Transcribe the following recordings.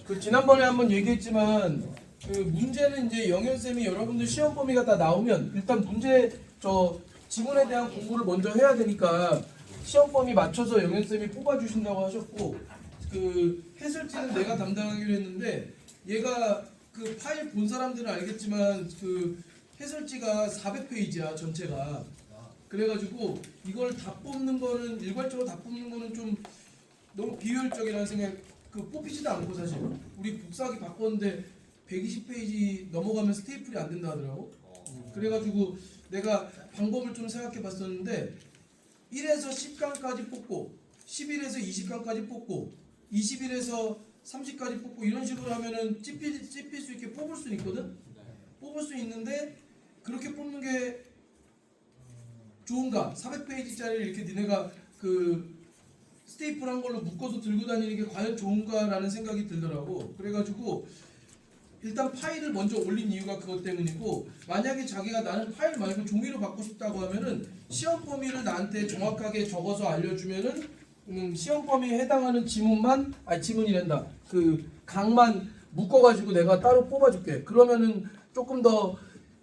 그 지난번에 한번 얘기했지만 그 문제는 이제 영현쌤이 여러분들 시험 범위가 다 나오면 일단 문제 저 지문에 대한 공부를 먼저 해야 되니까 시험 범위 맞춰서 영현쌤이 뽑아주신다고 하셨고 그 해설지는 내가 담당하기로 했는데 얘가 그 파일 본 사람들은 알겠지만 그 해설지가 400페이지야 전체가. 그래가지고 이걸 다 뽑는 거는 일괄적으로 다 뽑는 거는 좀 너무 비효율적이라는 생각. 그 뽑히지도 않고 사실 우리 복사하기 바꿨는데 120페이지 넘어가면 스테이플이 안 된다 하더라고. 그래가지고 내가 방법을 좀 생각해 봤었는데 1에서 10강까지 뽑고 11에서 20강까지 뽑고 21에서 30까지 뽑고 이런 식으로 하면은 찝힐 수 있게 뽑을 수 있거든. 뽑을 수 있는데 그렇게 뽑는 게 좋은가? 400페이지짜리 이렇게 니네가 그 스테이플한 걸로 묶어서 들고 다니는 게 과연 좋은가라는 생각이 들더라고. 그래가지고 일단 파일을 먼저 올린 이유가 그것 때문이고, 만약에 자기가 나는 파일 말고 종이로 받고 싶다고 하면은 시험 범위를 나한테 정확하게 적어서 알려주면은 시험 범위에 해당하는 지문만 지문이란다. 그 강만 묶어가지고 내가 따로 뽑아줄게. 그러면은 조금 더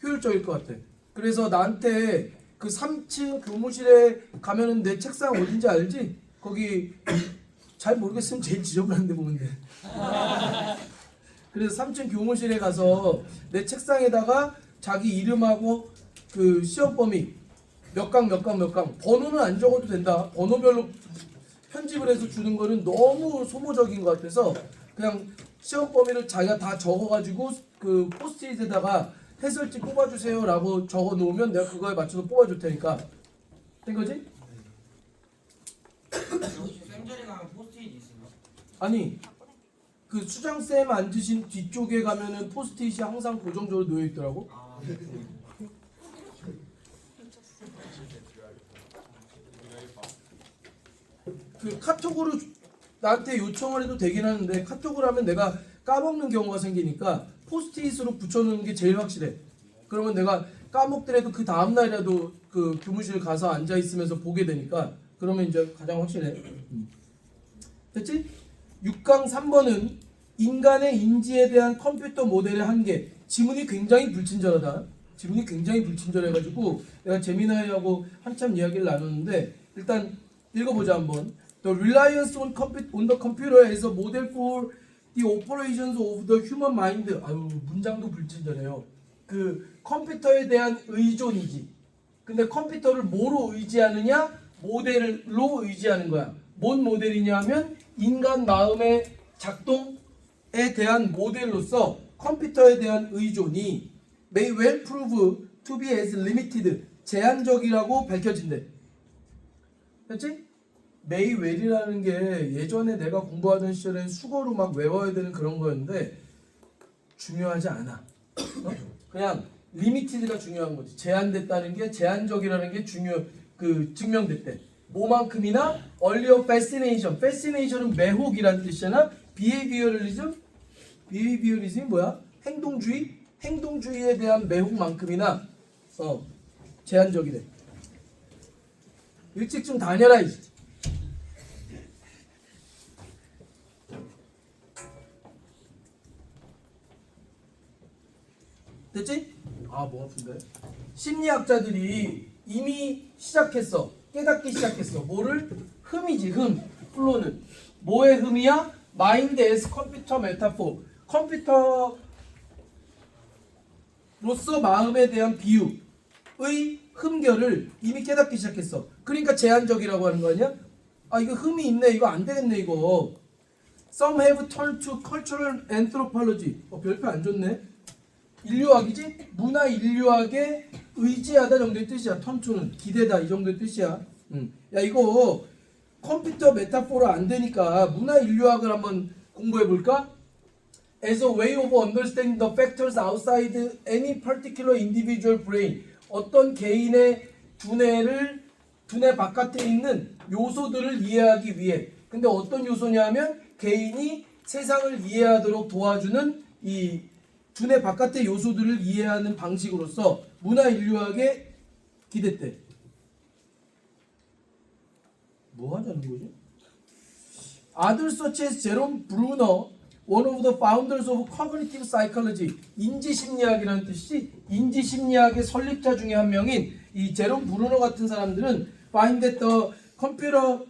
효율적일 것 같아. 그래서 나한테 그 3층 교무실에 가면은 내 책상 어딘지 알지? 거기 잘 모르겠으면 제일 지저분한 데 보면 돼. 그래서 3층 교무실에 가서 내 책상에다가 자기 이름하고 그 시험 범위 몇 강 번호는 안 적어도 된다. 번호별로 편집을 해서 주는 거는 너무 소모적인 것 같아서 그냥 시험 범위를 자기가 다 적어가지고 그 포스트잇에다가 해설지 뽑아주세요라고 적어 놓으면 내가 그거에 맞춰서 뽑아줄 테니까. 된 거지? 쌤자리 가면 포스트잇 있어요? 아니 그 수장쌤 앉으신 뒤쪽에 가면은 포스트잇이 항상 고정적으로 놓여 있더라고. 그 카톡으로 나한테 요청을 해도 되긴 하는데 카톡을 하면 내가 까먹는 경우가 생기니까 포스트잇으로 붙여놓는 게 제일 확실해. 그러면 내가 까먹더라도 그 다음 날이라도 그 교무실 가서 앉아 있으면서 보게 되니까 그러면 이제 가장 확실해. 됐지? 6강 3번은 인간의 인지에 대한 컴퓨터 모델의 한계. 지문이 굉장히 불친절하다. 지문이 굉장히 불친절해가지고 내가 재미나이하고 한참 이야기를 나눴는데 일단 읽어보자 한번. The reliance on the computer as a model for the operations of the human mind. 아유 문장도 불친절해요. 그 컴퓨터에 대한 의존이지. 근데 컴퓨터를 뭐로 의지하느냐? 모델로 의지하는 거야. 뭔 모델이냐 하면 인간 마음의 작동에 대한 모델로서 컴퓨터에 대한 의존이 may well prove to be as limited, 제한적이라고 밝혀진대. 됐지? may well이라는 게 예전에 내가 공부하던 시절에 수거로 막 외워야 되는 그런 거였는데 중요하지 않아. 그냥 limited가 중요한 거지. 제한됐다는 게 제한적이라는 게 증명됐대. 뭐만큼이나 earlier fascination. fascination은 매혹이라는 뜻이잖아. behavioralism이 뭐야? 행동주의에 대한 매혹만큼이나 제한적이래. 일찍 좀 다녀라 이제. 됐지? 뭐 아픈데? 심리학자들이 이미 시작했어. 깨닫기 시작했어. 뭐를? 흠이지, 흠. 플로는. 뭐의 흠이야? 마인드 에스 컴퓨터 메타포. 컴퓨터로서 마음에 대한 비유의 흠결을 이미 깨닫기 시작했어. 그러니까 제한적이라고 하는 거 아니야? 이거 흠이 있네. 이거 안 되겠네, 이거. Some have turned to cultural anthropology. 별표 안 좋네. 인류학이지? 문화 인류학에 의지하다 정도의 뜻이야. 턴투는 기대다 이 정도의 뜻이야. 야 이거 컴퓨터 메타포로 안 되니까 문화 인류학을 한번 공부해 볼까? As a way of understanding the factors outside any particular individual brain. 어떤 개인의 두뇌 바깥에 있는 요소들을 이해하기 위해. 근데 어떤 요소냐면 개인이 세상을 이해하도록 도와주는 이 두뇌 바깥의 요소들을 이해하는 방식으로서 문화 인류학에 기댔대. 뭐 하자는 거지? Others such as Jerome Bruner one of the founders of cognitive psychology, 인지심리학이라는 뜻이 인지심리학의 설립자 중에 한 명인 이 제롬 브루너 같은 사람들은 find that the computer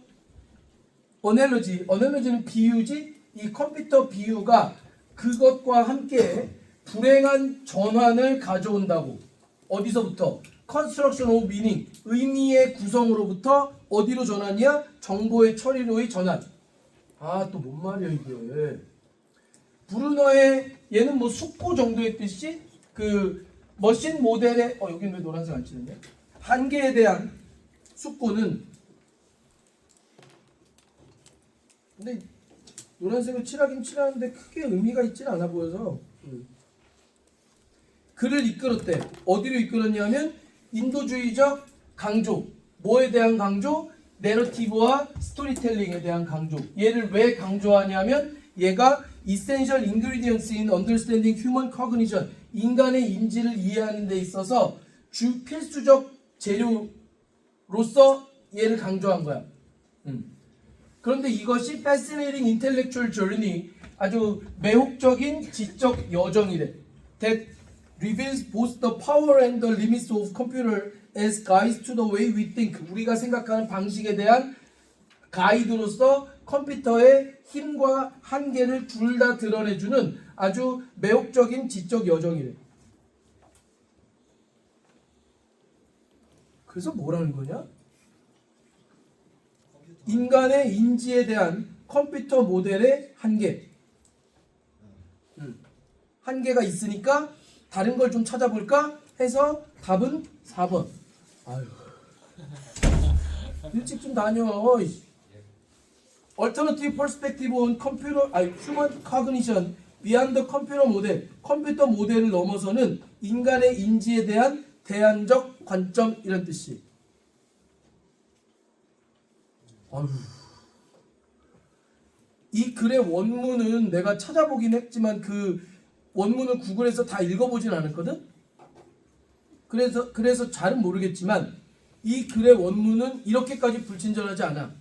analogy는 비유지, 이 컴퓨터 비유가 그것과 함께 불행한 전환을 가져온다고. 어디서부터? construction of meaning, 의미의 구성으로부터 어디로 전환이야? 정보의 처리로의 전환. 아, 또 뭔 말이야 이게. 브루너의 얘는 뭐 숙고 정도의 뜻이 그 머신 모델의 여기는 왜 노란색 안 치는데? 한계에 대한 숙고는 근데 노란색을 칠하긴 칠하는데 크게 의미가 있지는 않아 보여서 그를 이끌었대. 어디로 이끌었냐면 인도주의적 강조. 뭐에 대한 강조? 내러티브와 스토리텔링에 대한 강조. 얘를 왜 강조하냐면 얘가 essential ingredients in understanding human cognition. 인간의 인지를 이해하는 데 있어서 필수적 재료로서 얘를 강조한 거야. 그런데 이것이 fascinating intellectual journey, 아주 매혹적인 지적 여정이래. That reveals both the power and the limits of computer as guides to the way we think. 우리가 생각하는 방식에 대한 가이드로서 컴퓨터의 힘과 한계를 둘 다 드러내주는 아주 매혹적인 지적 여정이래. 그래서 뭐라는 거냐? 인간의 인지에 대한 컴퓨터 모델의 한계. 한계가 있으니까 다른 걸 좀 찾아볼까 해서 답은 4번. 아유. 일찍 좀 다녀. Alternative perspective on human cognition beyond the computer model. 컴퓨터 모델을 넘어서는 인간의 인지에 대한 대안적 관점 이런 뜻이. 아유. 이 글의 원문은 내가 찾아보긴 했지만 그 원문을 구글에서 다 읽어보진 않았거든. 그래서 잘은 모르겠지만 이 글의 원문은 이렇게까지 불친절하지 않아.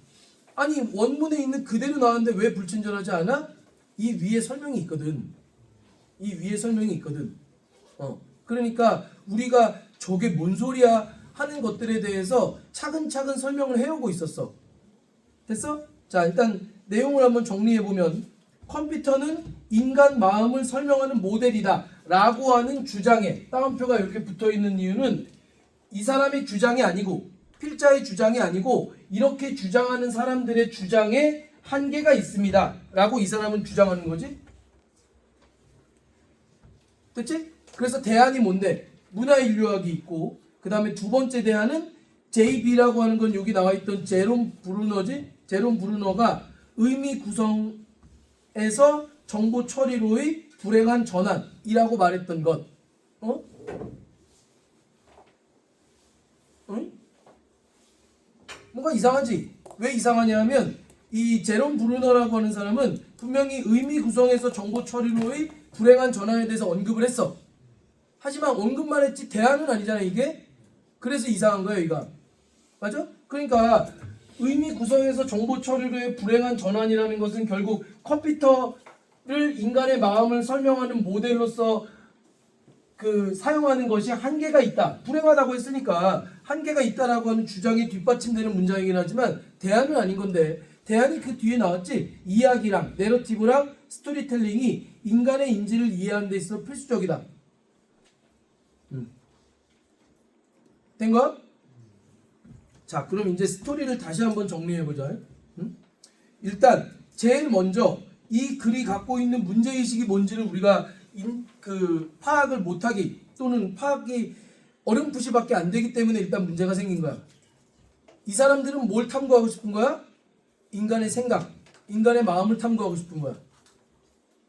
아니 원문에 있는 그대로 나왔는데 왜 불친절하지 않아? 이 위에 설명이 있거든. 그러니까 우리가 저게 뭔 소리야 하는 것들에 대해서 차근차근 설명을 해오고 있었어. 됐어? 자, 일단 내용을 한번 정리해보면 컴퓨터는 인간 마음을 설명하는 모델이다 라고 하는 주장에 따옴표가 이렇게 붙어있는 이유는 이 사람의 주장이 아니고 필자의 주장이 아니고 이렇게 주장하는 사람들의 주장에 한계가 있습니다 라고 이 사람은 주장하는 거지. 됐지? 그래서 대안이 뭔데? 문화인류학이 있고 그 다음에 두 번째 대안은 JB라고 하는 건 여기 나와있던 제롬 브루너지. 제롬 브루너가 의미 구성에서 정보 처리로의 불행한 전환이라고 말했던 것. 응? 뭔가 이상하지? 왜 이상하냐면 이 제롬 브루너라고 하는 사람은 분명히 의미 구성에서 정보 처리로의 불행한 전환에 대해서 언급을 했어. 하지만 언급만 했지 대안은 아니잖아 이게. 그래서 이상한 거야 이거. 맞아? 그러니까 의미 구성에서 정보 처리로의 불행한 전환이라는 것은 결국 컴퓨터를 인간의 마음을 설명하는 모델로서 사용하는 것이 한계가 있다. 불행하다고 했으니까 한계가 있다라고 하는 주장이 뒷받침되는 문장이긴 하지만 대안은 아닌 건데 대안이 그 뒤에 나왔지. 이야기랑 내러티브랑 스토리텔링이 인간의 인지를 이해하는 데 있어서 필수적이다. 된 거야? 자, 그럼 이제 스토리를 다시 한번 정리해보자. 일단 제일 먼저 이 글이 갖고 있는 문제의식이 뭔지를 우리가 파악을 못하기 또는 파악이 어렴풋이밖에 안 되기 때문에 일단 문제가 생긴 거야. 이 사람들은 뭘 탐구하고 싶은 거야? 인간의 생각, 인간의 마음을 탐구하고 싶은 거야.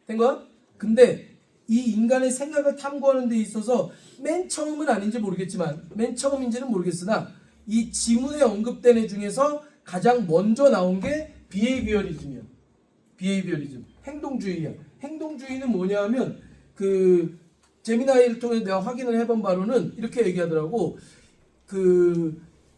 된 거야? 근데 이 인간의 생각을 탐구하는 데 있어서 맨 처음은 아닌지 모르겠지만 맨 처음인지는 모르겠으나 이 지문에 언급된 애 중에서 가장 먼저 나온 게 비헤이비어리즘이야. 비헤이비어리즘, 행동주의야. 행동주의는 뭐냐 하면 제미나이를 통해 내가 확인을 해본 바로는 이렇게 얘기하더라고.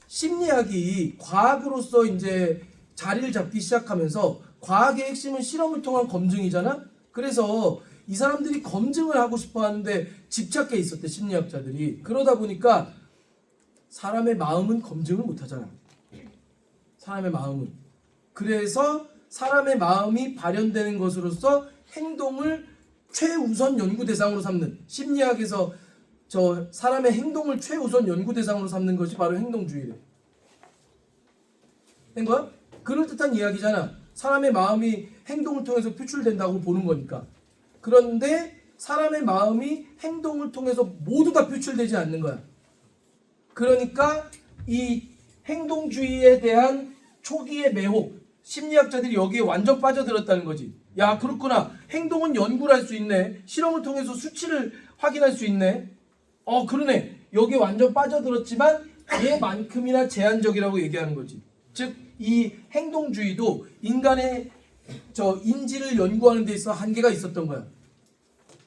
심리학이 과학으로서 이제 자리를 잡기 시작하면서 과학의 핵심은 실험을 통한 검증이잖아. 그래서 이 사람들이 검증을 하고 싶어 하는데 집착해 있었대, 심리학자들이. 그러다 보니까 사람의 마음은 검증을 못 하잖아. 사람의 마음은. 그래서 사람의 마음이 발현되는 것으로서 행동을 최우선 연구 대상으로 삼는, 심리학에서 저 사람의 행동을 최우선 연구 대상으로 삼는 것이 바로 행동주의래. 된 거야? 그럴듯한 이야기잖아. 사람의 마음이 행동을 통해서 표출된다고 보는 거니까. 그런데 사람의 마음이 행동을 통해서 모두 다 표출되지 않는 거야. 그러니까 이 행동주의에 대한 초기의 매혹, 심리학자들이 여기에 완전 빠져들었다는 거지. 야, 그렇구나. 행동은 연구를 할 수 있네. 실험을 통해서 수치를 확인할 수 있네. 그러네. 여기에 완전 빠져들었지만 얘만큼이나 제한적이라고 얘기하는 거지. 즉, 이 행동주의도 인간의 저 인지를 연구하는 데 있어 한계가 있었던 거야.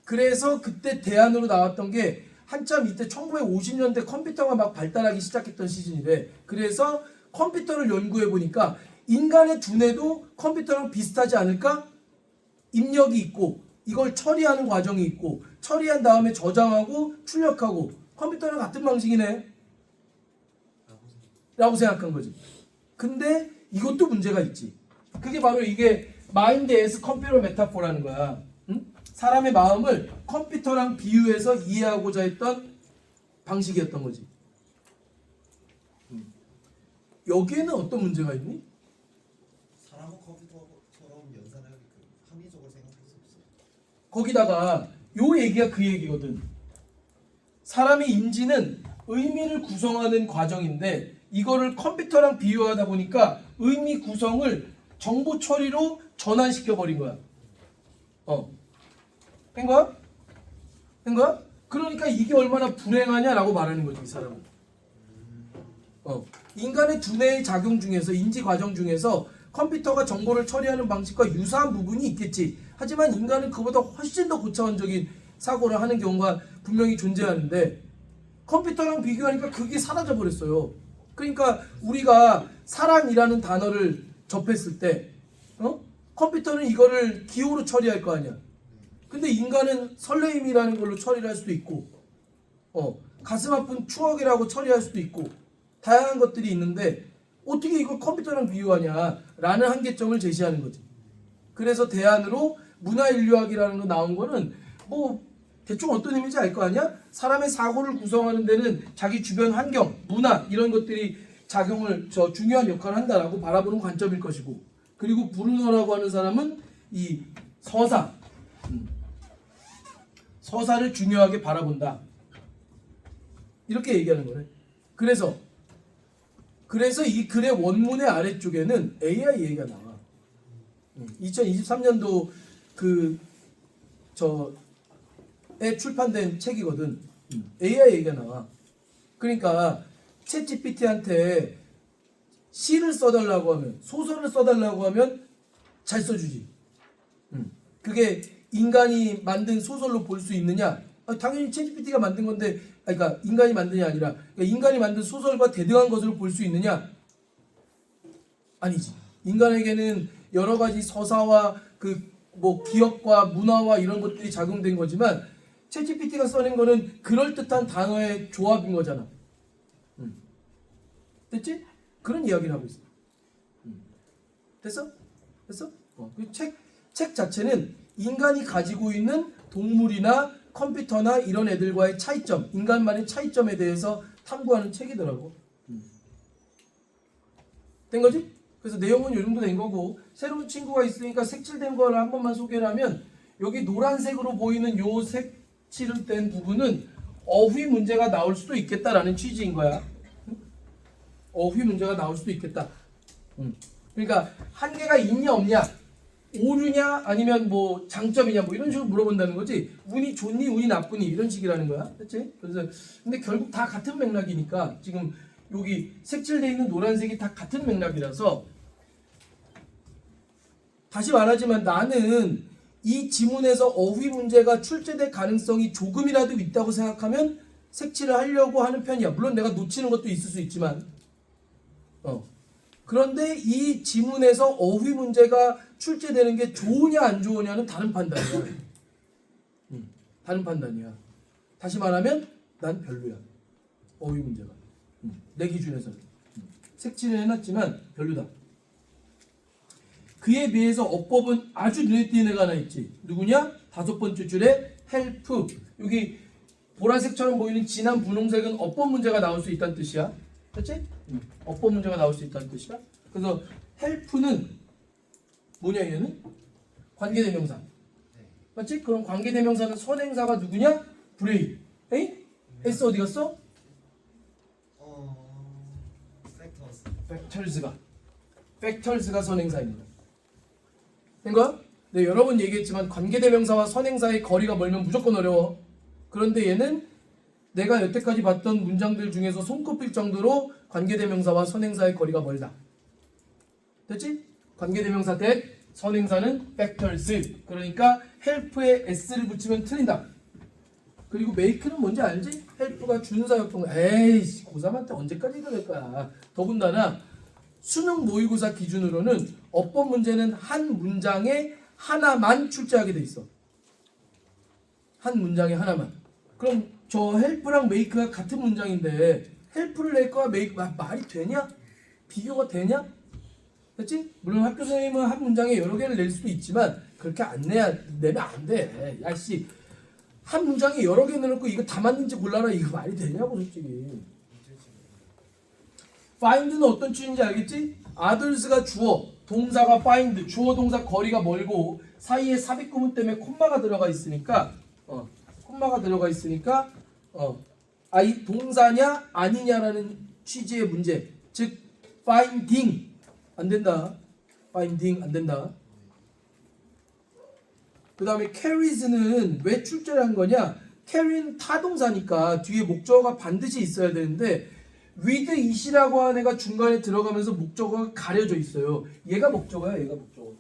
그래서 그때 대안으로 나왔던 게 한참 이때 1950년대 컴퓨터가 막 발달하기 시작했던 시즌이래. 그래서 컴퓨터를 연구해 보니까 인간의 두뇌도 컴퓨터랑 비슷하지 않을까? 입력이 있고 이걸 처리하는 과정이 있고 처리한 다음에 저장하고 출력하고 컴퓨터랑 같은 방식이네 라고 생각한 거지. 근데 이것도 문제가 있지. 그게 바로 이게 마인드 에스 컴퓨터 메타포라는 거야. 응? 사람의 마음을 컴퓨터랑 비유해서 이해하고자 했던 방식이었던 거지. 여기에는 어떤 문제가 있니? 사람은 컴퓨터처럼 연산을 합리적으로 생각할 수 없어요. 거기다가 요 얘기가 그 얘기거든. 사람의 인지는 의미를 구성하는 과정인데 이거를 컴퓨터랑 비유하다 보니까 의미 구성을 정보 처리로 전환시켜 버린 거야. 된 거야? 된 거야? 그러니까 이게 얼마나 불행하냐라고 말하는 거지, 이 사람은. 인간의 두뇌의 작용 중에서, 인지 과정 중에서 컴퓨터가 정보를 처리하는 방식과 유사한 부분이 있겠지. 하지만 인간은 그보다 훨씬 더 고차원적인 사고를 하는 경우가 분명히 존재하는데 컴퓨터랑 비교하니까 그게 사라져 버렸어요. 그러니까 우리가 사랑이라는 단어를 접했을 때 컴퓨터는 이거를 기호로 처리할 거 아니야. 근데 인간은 설레임이라는 걸로 처리를 할 수도 있고 가슴 아픈 추억이라고 처리할 수도 있고 다양한 것들이 있는데 어떻게 이걸 컴퓨터랑 비유하냐라는 한계점을 제시하는 거지. 그래서 대안으로 문화인류학이라는 거 나온 거는 뭐 대충 어떤 의미인지 알 거 아니야? 사람의 사고를 구성하는 데는 자기 주변 환경, 문화 이런 것들이 작용을 중요한 역할을 한다라고 바라보는 관점일 것이고, 그리고 브루너라고 하는 사람은 이 서사를 중요하게 바라본다. 이렇게 얘기하는 거네. 그래서 이 글의 원문의 아래쪽에는 AI 얘기가 나와. 2023년도 에 출판된 책이거든. AI 얘기가 나와. 그러니까 챗 GPT한테 시를 써달라고 하면, 소설을 써달라고 하면 잘 써주지. 그게 인간이 만든 소설로 볼 수 있느냐? 당연히 챗 GPT가 만든 건데, 그러니까 인간이 만든이 아니라 그러니까 인간이 만든 소설과 대등한 것으로 볼 수 있느냐? 아니지. 인간에게는 여러 가지 서사와 기억과 문화와 이런 것들이 작용된 거지만 챗GPT가 써낸 거는 그럴듯한 단어의 조합인 거잖아. 됐지? 그런 이야기를 하고 있어. 됐어? 그 책 자체는 인간이 가지고 있는 동물이나 컴퓨터나 이런 애들과의 차이점, 인간만의 차이점에 대해서 탐구하는 책이더라고. 된 거지? 그래서 내용은 이 정도 된 거고, 새로운 친구가 있으니까 색칠된 걸 한 번만 소개를 하면, 여기 노란색으로 보이는 요 색칠을 뗀 부분은 어휘 문제가 나올 수도 있겠다라는 취지인 거야. 어휘 문제가 나올 수도 있겠다. 그러니까 한계가 있냐 없냐, 오류냐 아니면 뭐 장점이냐 뭐 이런 식으로 물어본다는 거지. 운이 좋니 운이 나쁘니 이런 식이라는 거야. 그렇지? 그래서 근데 결국 다 같은 맥락이니까 지금 여기 색칠되어 있는 노란색이 다 같은 맥락이라서, 다시 말하지만 나는 이 지문에서 어휘 문제가 출제될 가능성이 조금이라도 있다고 생각하면 색칠을 하려고 하는 편이야. 물론 내가 놓치는 것도 있을 수 있지만 그런데 이 지문에서 어휘 문제가 출제되는 게 좋으냐 안 좋으냐는 다른 판단이야. 다른 판단이야. 다시 말하면 난 별로야. 어휘 문제가. 내 기준에서는. 색칠을 해놨지만 별로다. 그에 비해서 어법은 아주 눈에 띄는 애가 하나 있지. 누구냐? 5번째 줄에 help. 여기 보라색처럼 보이는 진한 분홍색은 어법 문제가 나올 수 있다는 뜻이야. 그렇지? 어법 문제가 나올 수 있다는 뜻이야. 그래서 help는 뭐냐 얘는? 관계대명사. 맞지? 그럼 관계대명사는 선행사가 누구냐? 브레이. 에이? S 어디 갔어? 팩터스가 선행사입니다. 된 거야? 네, 여러 번 얘기했지만 관계대명사와 선행사의 거리가 멀면 무조건 어려워. 그런데 얘는 내가 여태까지 봤던 문장들 중에서 손꼽힐 정도로 관계대명사와 선행사의 거리가 멀다. 됐지? 관계대명사 대 선행사는 factors. 그러니까 help에 s를 붙이면 틀린다. 그리고 make는 뭔지 알지? help가 준사역동. 에이씨 고3한테 언제까지 그럴 거야. 더군다나 수능 모의고사 기준으로는 어법 문제는 한 문장에 하나만 출제하게 돼 있어. 한 문장에 하나만. 그럼 저 help랑 make가 같은 문장인데 help를 낼 거야 make 말이 되냐? 비교가 되냐? 됐지? 물론 학교 선생님은 한 문장에 여러 개를 낼 수도 있지만 그렇게 안 내면 안 돼. 야씨 한 문장에 여러 개 내놓고 이거 다 맞는지 골라라 이거 말이 되냐고 솔직히. find는 어떤 취지인지 알겠지? others가 주어, 동사가 find, 주어 동사 거리가 멀고 사이에 삽입구문 때문에 콤마가 들어가 있으니까 이 동사냐 아니냐라는 취지의 문제. 즉 finding 안 된다. finding 안 된다. 그 다음에 carries는 왜 출제를 한 거냐? carry는 타동사니까 뒤에 목적어가 반드시 있어야 되는데 with it이라고 하는 애가 중간에 들어가면서 목적어가 가려져 있어요. 얘가 목적어야. 얘가 목적어.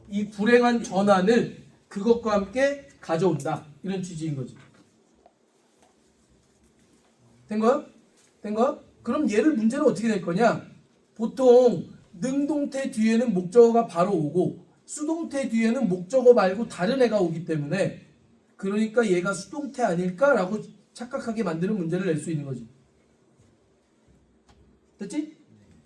이 불행한 전환을 그것과 함께 가져온다. 이런 취지인 거지. 된 거야? 된 거야? 그럼 얘를 문제는 어떻게 낼 거냐? 보통 능동태 뒤에는 목적어가 바로 오고 수동태 뒤에는 목적어 말고 다른 애가 오기 때문에 그러니까 얘가 수동태 아닐까라고 착각하게 만드는 문제를 낼 수 있는 거지. 됐지?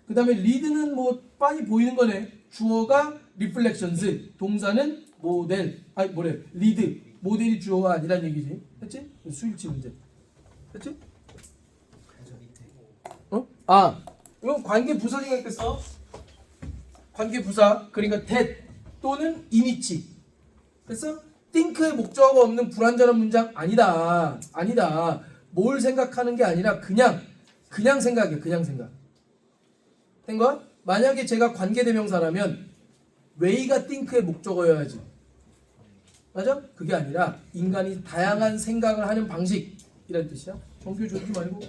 그 다음에 리드는 뭐 빤히 보이는 거네. 주어가 reflections, 동사는 모델, 아니 뭐래, 리드, 모델이 주어가 아니란 얘기지. 됐지? 수일치 문제. 됐지? 어? 아, 이건 관계 부사 생각했어. 관계 부사, 그러니까 that 또는 in이치. 됐어? think의 목적어가 없는 불완전한 문장 아니다. 아니다. 뭘 생각하는 게 아니라 그냥 생각이야. 그냥 생각. 된 거야? 만약에 제가 관계대명사라면 way가 think의 목적어여야지. 맞아? 그게 아니라 인간이 다양한 생각을 하는 방식이라는 뜻이야. 정규 조지 말고.